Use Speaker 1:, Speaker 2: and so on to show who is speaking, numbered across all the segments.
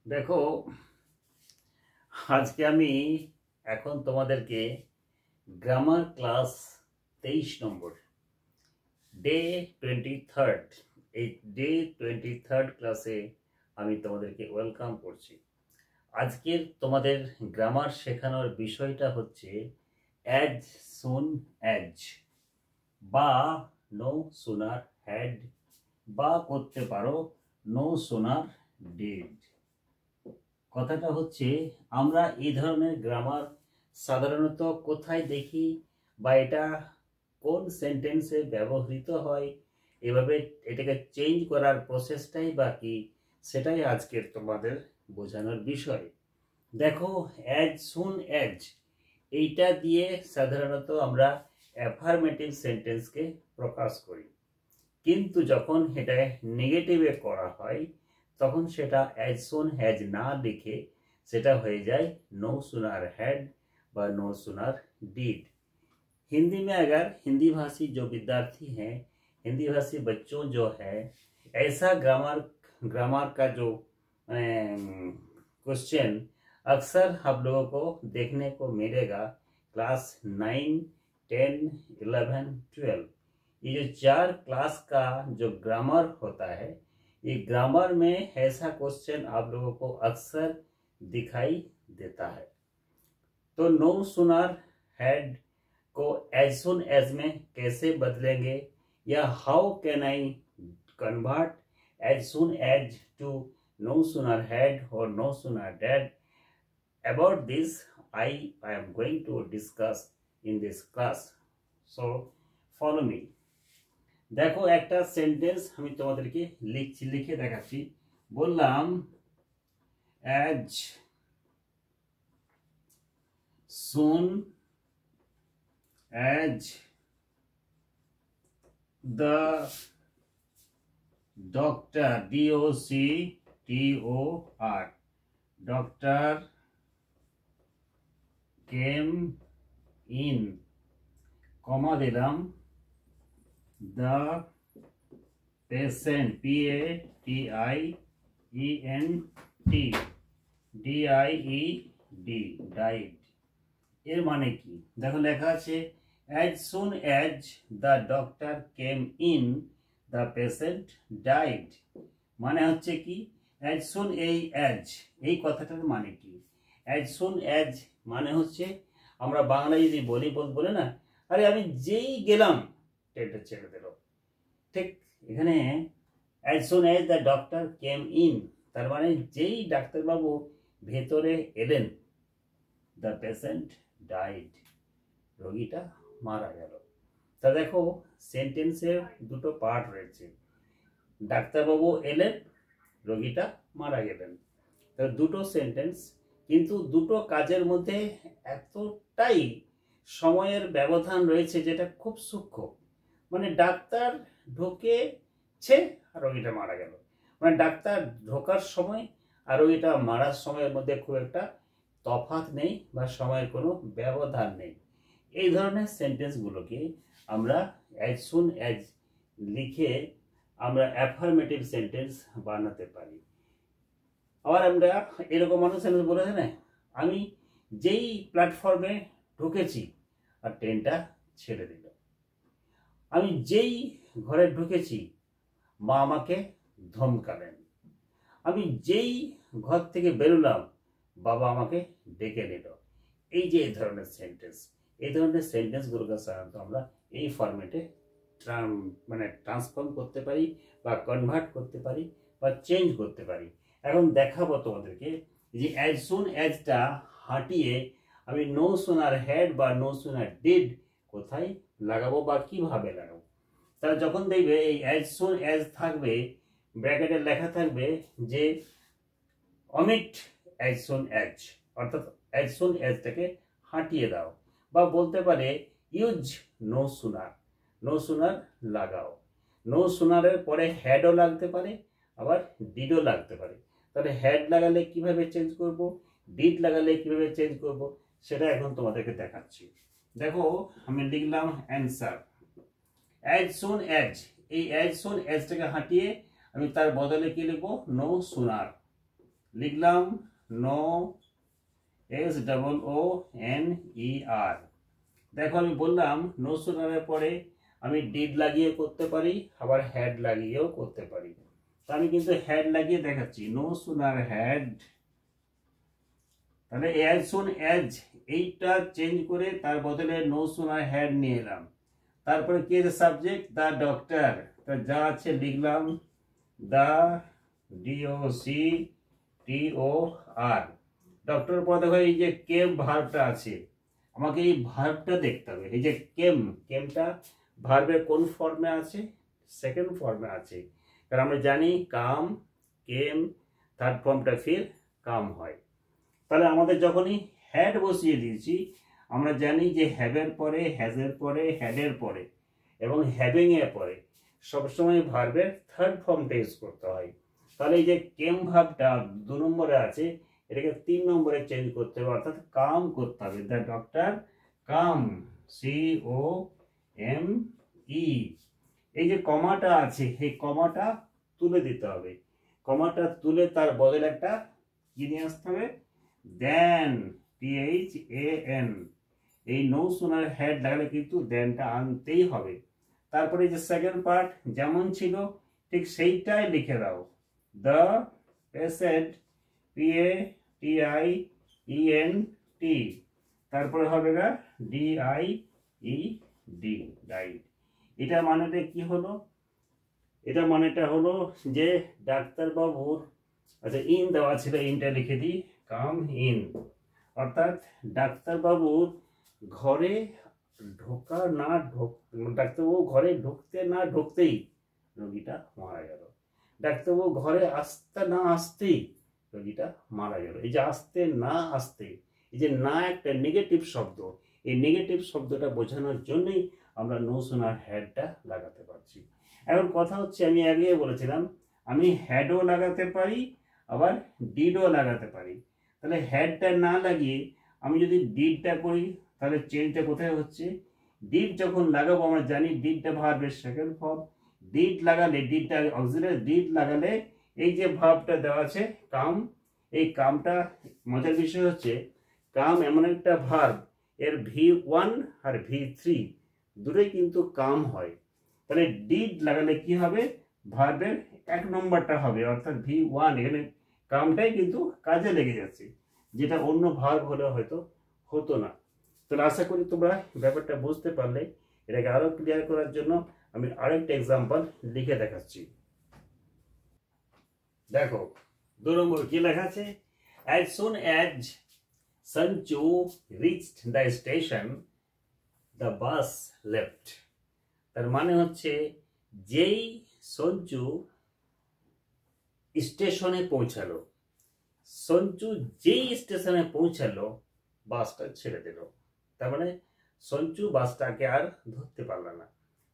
Speaker 1: দেখো, আজকে আমি এখন তোমাদেরকে গ্রামার ক্লাস 23 নম্বর ডে 23rd এই ডে 23rd ক্লাসে আমি তোমাদেরকে ওয়েলকাম করছি। আজকের তোমাদের গ্রামার শেখানোর বিষয়টা হচ্ছে অ্যাজ সুন অ্যাজ বা নো সুনার হ্যাড বা করতে পারো নো সুনার ডিড। কথাটা হচ্ছে আমরা এই ধরনের গ্রামার সাধারণত কোথায় দেখি বা এটা কোন সেন্টেন্সে ব্যবহৃত হয়, এভাবে এটাকে চেঞ্জ করার প্রসেসটাই বা কি, সেটাই আজকের তোমাদের বোঝানোর বিষয়। দেখো, অ্যাজ সুন অ্যাজ এইটা দিয়ে সাধারণত আমরা অ্যাফার্মেটিভ সেন্টেন্সকে প্রকাশ করি, কিন্তু যখন এটা নেগেটিভে করা হয় তখন সেটা অ্যাজ সুন হ্যাজ ना लिखे सेटा हो जाए नो सुनार हैड व नो सुनार डिड। हिंदी में अगर हिंदी भाषी जो विद्यार्थी हैं, हिंदी भाषी बच्चों जो है, ऐसा ग्रामर का जो क्वेश्चन अक्सर हम लोगों को देखने को मिलेगा क्लास 9, 10, 11, 12। ये जो 4 क्लास का जो ग्रामर होता है, ये ग्रामर में ऐसा क्वेश्चन आप लोगों को अक्सर दिखाई देता है। तो नो सुनार हैड को एज सुन एज में कैसे बदलेंगे, या how can I convert as soon as to no sooner had और no sooner had, about this I am going to discuss in this class. So follow me. देखो, एक sentence আমি তোমাদেরকে লিখে দেখাচ্ছি। বললাম as soon as the doctor doctor doctor came in, কমা দিলাম, the patient patient died। এর মানে কি দেখো, লেখা আছে as soon as the doctor came in the patient died। মানে হচ্ছে কি as soon এই কথাটার মানে কি, as soon as মানে হচ্ছে আমরা বাংলায় যদি বলে না, আরে আমি যেই গেলাম ট্রেনটা ছেড়ে দিল। ঠিক এখানে as soon as the doctor came in তার মানে যেই ডাক্তারবাবু ভেতরে এলেন, the patient died, রোগীটা মারা গেল। তা দেখো, সেন্টেন্সের দুটো পার্ট রয়েছে, ডাক্তারবাবু এলেন, রোগীটা মারা গেলেন। তো দুটো সেন্টেন্স, কিন্তু দুটো কাজের মধ্যে এতটাই সময়ের ব্যবধান রয়েছে যেটা খুব সূক্ষ্ম। মানে ডাক্তার ঢুকেছে আর রোগীটা মারা গেল, মানে ডাক্তার ঢোকার সময় আর রোগীটা মারার সময়ের মধ্যে খুব একটা তফাৎ নেই বা সময়ের কোনো ব্যবধান নেই। এই ধরনের সেন্টেন্সগুলোকে আমরা অ্যাজ সুন অ্যাজ লিখে আমরা অ্যাফার্মেটিভ সেন্টেন্স বানাতে পারি। আবার আমরা এরকম মানুষ বলেছে না, আমি যেই প্ল্যাটফর্মে ঢুকেছি আর ট্রেনটা ছেড়ে দিল, আমি যেই ঘরে ঢুকেছি মা আমাকে ধমকালেন, আমি যেই ঘর থেকে বেরোলাম বাবা আমাকে ডেকে নিল। এই যে এই ধরনের সেন্টেন্সগুলোকে সাধারণত আমরা এই ফরম্যাটে ট্রান্সফর্ম করতে পারি বা কনভার্ট করতে পারি বা চেঞ্জ করতে পারি। এখন দেখাবো তোমাদেরকে যে অ্যাজ সুন অ্যাজটা হাঁটিয়ে আমি নো সুনার হ্যাড বা নো সুনার ডিড কোথায় লাগাবো বা কিভাবে লাগাবো। তাহলে যখন দেখবে এই অ্যাজ সুন অ্যাজ থাকবে, ব্র্যাকেটে লেখা থাকবে যে অমিট অ্যাজ সুন অ্যাজ, অর্থাৎ অ্যাজ সুন অ্যাজটাকে হাঁটিয়ে দাও, বা বলতে পারে ইউজ নো সুনার লাগাও। নো সুনারের পরে হ্যাডও লাগতে পারে, আবার ডিডও লাগতে পারে। তাহলে হ্যাড লাগালে কিভাবে চেঞ্জ করব, ডিড লাগালে কিভাবে চেঞ্জ করব, সেটা এখন তোমাদেরকে দেখাচ্ছি। দেখো, আমি লিখলাম অ্যান্সার অ্যাজ সুন অ্যাজ। এই অ্যাজ সুন অ্যাজটাকে হাঁটিয়ে আমি তার বদলে কি লিখবো, নো সুনার। লিখলাম নো, SOONER। দেখো আমি বললাম নো সুনারের পরে আমি ডিড লাগিয়ে করতে পারি, আবার হ্যাড লাগিয়েও করতে পারি। তো আমি কিন্তু হ্যাড লাগিয়ে দেখাচ্ছি, নো সুনার হ্যাড। তাহলে অ্যাজ সুন অ্যাজ এইটা চেঞ্জ করে তার বদলে নো সুনার হ্যাড নিয়ে এলাম। তারপরে কি আছে সাবজেক্ট, দ্য ডক্টর। তা যা আছে লিখলাম দ্য DOCTOR। ডক্টর পর দেখো এই যে কেম ভার্বটা আছে, আমাকে এই ভার্বটা দেখতে হবে। এই যে কেমটা ভার্বের কোন ফর্মে আছে, সেকেন্ড ফর্মে আছে। কারণ আমরা জানি কাম, কেম, থার্ড ফর্মটা ফির কাম হয়। তাহলে আমাদের যখনই হ্যাড বসিয়ে দিয়েছি, আমরা জানি যে হ্যাভের পরে, হ্যাজের পরে, হ্যাডের পরে এবং হ্যাভিং এর পরে সবসময় ভার্বের থার্ড ফর্মটা ইউজ করতে হয়। তাহলে এই যে কেম ভার্বটা 2 নম্বরে আছে, এটাকে 3 নম্বরে চেঞ্জ করতে হবে, অর্থাৎ কাম করতে হবে। The doctor come, COME। এই যে কমাটা আছে, এই কমাটা তুলে দিতে হবে। কমাটা তুলে তার বদলে একটা কি নিয়ে আসতে হবে, দেন, THAN। এই নো সুনার হ্যাড লাগালে কিন্তু দেনটা আনতেই হবে। তারপরে যে সেকেন্ড পার্ট যেমন ছিল ঠিক সেইটাই লিখে দাও, দ্য পেশেন্ট, PATIENT। তারপরে হবে গা DIED, ডাইড। এটা মানেটা কি হলো, এটা মানেটা হলো যে ডাক্তারবাবুর, আচ্ছা ইন দেওয়া ছিল, ইনটা লিখে দিই, কাম ইন। অর্থাৎ ডাক্তারবাবুর ঘরে ডাক্তারবাবু ঘরে ঢুকতে না ঢুকতেই রোগীটা মারা গেল। ডাক্তারবাবু ঘরে আসতে না আসতেই রোগীটা মারা গেল। এই যে আসতে না আসতে, এই যে না একটা নেগেটিভ শব্দ, এই নেগেটিভ শব্দটা বোঝানোর জন্যই আমরা নো সুনার হ্যাডটা লাগাতে পারছি। এখন কথা হচ্ছে, আমি আগে বলেছিলাম আমি হ্যাডও লাগাতে পারি, আবার ডিডও লাগাতে পারি। তাহলে হ্যাডটা না লাগিয়ে আমি যদি ডিডটা করি, তাহলে চেঞ্জটা কোথায় হচ্ছে, ডিড যখন লাগাবো আমরা জানি ডিডটা ভার্বের সেকেন্ড ফর্ম। ডিড লাগালে, ডিডটা অক্সিলারি, ডিড লাগালে এই যে ভার্বটা দেওয়া আছে কাম, এই কামটা, মজার বিষয় হচ্ছে কাম এমন একটা ভার্ব, এর V1 আর V3 দুটোই কিন্তু কাম হয়। তাহলে ডিড লাগালে কি হবে, ভার্বের 1 নম্বরটা হবে, অর্থাৎ V1। এখানে কামটাই কিন্তু কাজে লেগে যাচ্ছে, যেটা অন্য ভার্ব হলে হয়তো হতো না। তাহলে আশা করি তোমরা ব্যাপারটা বুঝতে পারলে। এটাকে আরো ক্লিয়ার করার জন্য আমি আরেকটা এক্সাম্পল লিখে দেখাচ্ছি। দেখো 2 নম্বর কি লেখা আছে, as soon as Sanju reached the station the bus left। তার মানে হচ্ছে যেই সঞ্জু স্টেশনে পৌঁছালো, সঞ্জু যেই স্টেশনে পৌঁছালো বাসটা ছেড়ে দিল। তার মানে সঞ্জু বাসটাকে আর ধরতে পারলো না।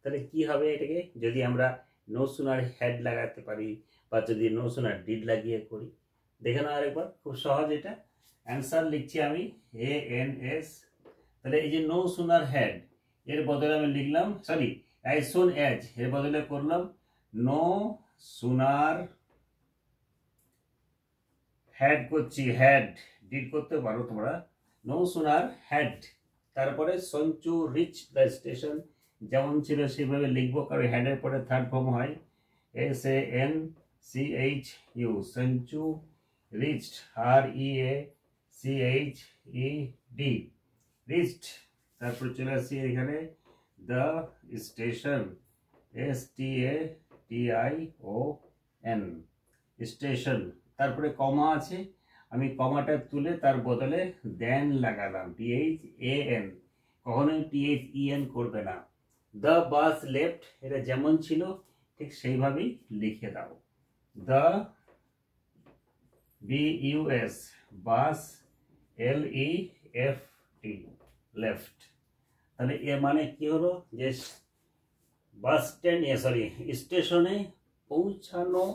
Speaker 1: তাহলে কি হবে এটাকে, যদি আমরা নো সুনার হ্যাড লাগাতে পারি বা যদি নো সুনার ডিড লাগিয়ে করি, দেখে নাও আরেকবার, খুব সহজ। এটা অ্যান্সার লিখছি আমি ANS। তাহলে এই যে নো সুনার হ্যাড, এর বদলে আমি লিখলাম, সরি as soon as, এর বদলে করলাম নো সুনার হ্যাড করছি, হ্যাড, ডিড করতে পারো তোমরা, নো সুনার হ্যাড। তারপরে সঞ্চু রিচ দ্য স্টেশন, যেমন ছিল সেভাবে লিখবো, কারণ হ্যাডের পরে থার্ড ফর্ম হয় SANCHU, Sanchu reached, REACHED, reached. তারপর চলে আসছি এখানে দ্য স্টেশন, STATION, স্টেশন। তারপরে কমা আছে, আমি কমাটা তুলে তার বদলে দেন লাগালাম, THAN। কখনোই THEN করবে না। দ্য বাস লেফট, এটা যেমন ছিল ঠিক সেইভাবেই লিখে দাও, the BUS, bus, LEFT, left. তাহলে এর মানে কি হলো, যে বাস স্ট্যান্ড, সরি স্টেশনে পৌঁছানো,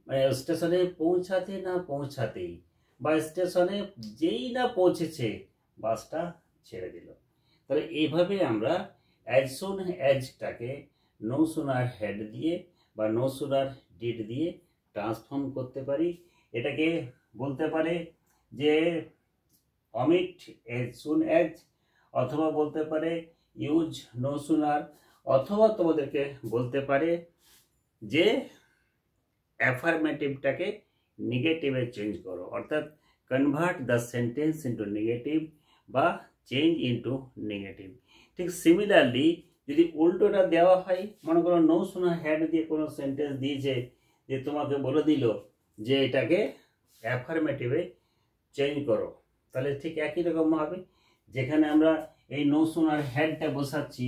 Speaker 1: মানে স্টেশনে পৌঁছাতে না পৌঁছাতেই বা স্টেশনে যেই না পৌঁছেছে বাসটা ছেড়ে দিল। তাহলে এইভাবে আমরা অ্যাজ সুন অ্যাজটাকে নো সুনার হেড দিয়ে বা নো সুনার ডিড দিয়ে ট্রান্সফর্ম করতে পারি। এটাকে বলতে পারে যে omit as soon as, অথবা বলতে পারে ইউজ নো সুনার, অথবা তোমাদেরকে বলতে পারে যে অ্যাফার্মেটিভটাকে নেগেটিভে চেঞ্জ করো, অর্থাৎ convert the sentence into negative বা চেঞ্জ ইন্টু নেগেটিভ। ঠিক সিমিলারলি যদি উল্টোটা দেওয়া হয়, মনে করো নো সুনার হ্যাড দিয়ে কোনো সেন্টেন্স দিয়েছে, যে তোমাকে বলে দিল যে এটাকে অ্যাফার্মেটিভে চেঞ্জ করো, তাহলে ঠিক একই রকম হবে। যেখানে আমরা এই নো সুনার হ্যাডটা বসাচ্ছি,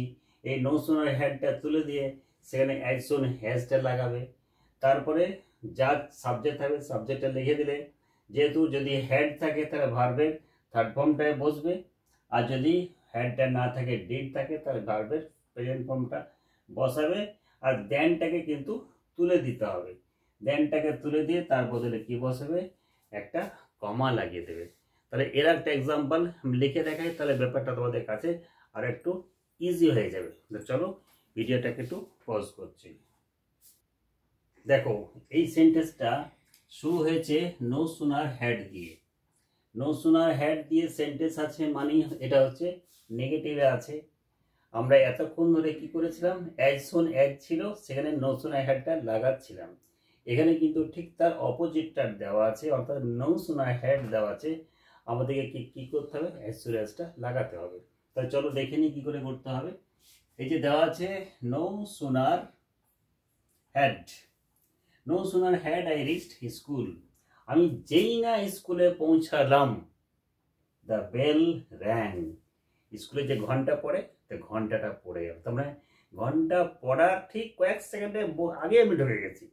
Speaker 1: এই নো সুনার হ্যাডটা তুলে দিয়ে সেখানে অ্যাজ সুন হ্যাজটা লাগাবে, তারপরে যা সাবজেক্ট থাকবে সাবজেক্টটা লিখে দিলে, যেহেতু যদি হেড থাকে তাহলে ভার্বের থার্ড ফর্মটায় বসবে, আর যদি হেডটা না থাকে ডিড থাকে তাহলে ভার্বের প্রেজেন্ট ফর্মটা বসাবে, আর দেনটাকে কিন্তু তুলে দিতে হবে। দেনটাকে তুলে দিয়ে তার বদলে কি বসাবে, একটা কমা লাগিয়ে দেবে। তাহলে এর একটা এক্সাম্পল লিখে দেখাই, তাহলে ব্যাপারটা তোমাদের কাছে আর একটু ইজি হয়ে যাবে। চলো ভিডিওটাকে একটু পজ করছি। দেখো এই সেন্টেন্সটা শুরু হয়েছে নো সুনার হ্যাড দিয়ে। নো সুনার হ্যাড দিয়ে সেন্টেন্স আছে মানে এটা হচ্ছে নেগেটিভে আছে। আমরা এতক্ষণ ধরে কি করেছিলাম, অ্যাজ সুন অ্যাজ ছিল, সেখানে নো সুনার হ্যাডটা লাগাচ্ছিলাম। এখানে কিন্তু ঠিক তার অপোজিটটা দেওয়া আছে, অর্থাৎ নো সুনার হ্যাড দেওয়া আছে, আমাদেরকে কি করতে হবে, অ্যাজ সুন অ্যাজটা লাগাতে হবে। তাহলে চলো দেখে নিই কি করে করতে হবে। এই যে দেওয়া আছে no sooner had, no sooner had I reached school, আমি যেই না স্কুলে পৌঁছালাম, দ্য বেল র্যাং, স্কুলে যে ঘন্টা পড়ে ঘন্টাটা পড়ে গেল, তার মানে ঘন্টা পড়ার ঠিক কয়েক সেকেন্ডে আগে আমি ঢুকে গেছি,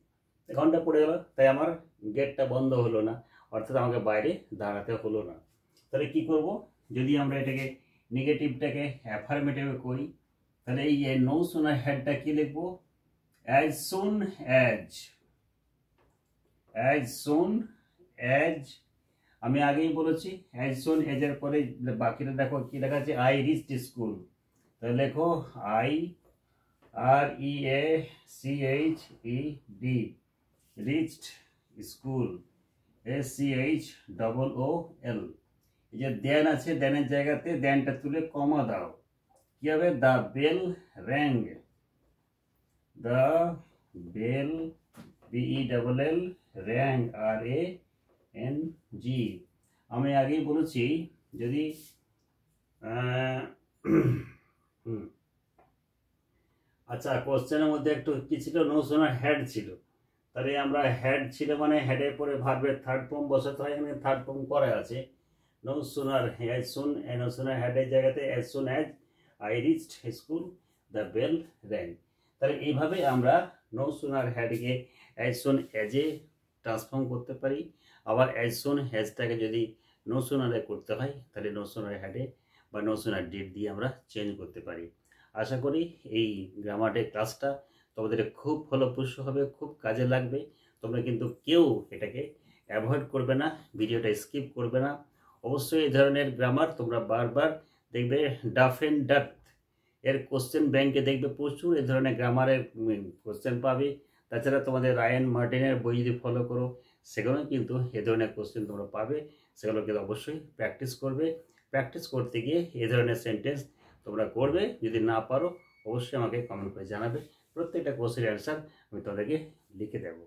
Speaker 1: ঘন্টা পড়ে গেল, তাই আমার গেটটা বন্ধ হলো না, অর্থাৎ আমাকে বাইরে দাঁড়াতে হলো না। তাহলে কি করব, যদি আমরা এটাকে নেগেটিভটাকে অ্যাফার্মেটিভে করি, তাহলে এই যে নো সুনার হ্যাডটা কি লিখবো, as soon as, as soon as, আমি আগেই বলেছি অ্যাজ সুন এজের পরে বাকিটা দেখো কি লেখা আছে, আই রিচড স্কুল, তাহলে লেখো I R E A C H E D, reached school, S C H double O L. এই যে দেন আছে, দেনের জায়গাতে দেনটা তুলে কমা দাও, কি হবে, the bell rang, the bell B E double L rang R A N G. আমি আগেই বলেছি যদি আচ্ছা কোশ্চেনের মধ্যে একটু কি ছিল, নো সুনার হ্যাড ছিল, তাহলে আমরা হ্যাড ছিল মানে হেডের পরে ভার্বের থার্ড ফর্ম বসাতে হয়, এখানে থার্ড ফর্ম করা আছে, no sooner as soon, no sooner হ্যাডের জায়গাতে as soon as I reached school the bell rang. তাহলে এইভাবে আমরা নো সুনার হ্যাডকে অ্যাজ সুন অ্যাজে ট্রান্সফর্ম করতে পারি, আবার অ্যাজ সুন হ্যাজটাকে যদি নো সুনারে করতে হয় তাহলে নো সুনার হ্যাডে বা নো সুনার ডিড দিয়ে আমরা চেঞ্জ করতে পারি। আশা করি এই গ্রামারের ক্লাসটা তোমাদের খুব ফলপ্রসূ হবে, খুব কাজে লাগবে। তোমরা কিন্তু কেউ এটাকে অ্যাভয়েড করবে না, ভিডিওটা স্কিপ করবে না। অবশ্যই এই ধরনের গ্রামার তোমরা বারবার দেখবে, ডাফ এন্ড ডাট এর কোশ্চেন ব্যাংকে দেখবে প্রচুর এই ধরনের গ্রামারের কোশ্চেন পাবে। তাছাড়া তোমাদের রায়ান মার্টিনের বই যদি ফলো করো সেগুলো কিন্তু এ ধরনের কোশ্চেন তোমরা পাবে, সেগুলো কিন্তু অবশ্যই প্র্যাকটিস করবে। প্র্যাকটিস করতে গিয়ে এ ধরনের সেন্টেন্স তোমরা করবে, যদি না পারো অবশ্যই আমাকে কমেন্ট করে জানাবে, প্রত্যেকটা কোশ্চেনের অ্যান্সার আমি তোমাদেরকে লিখে দেবো।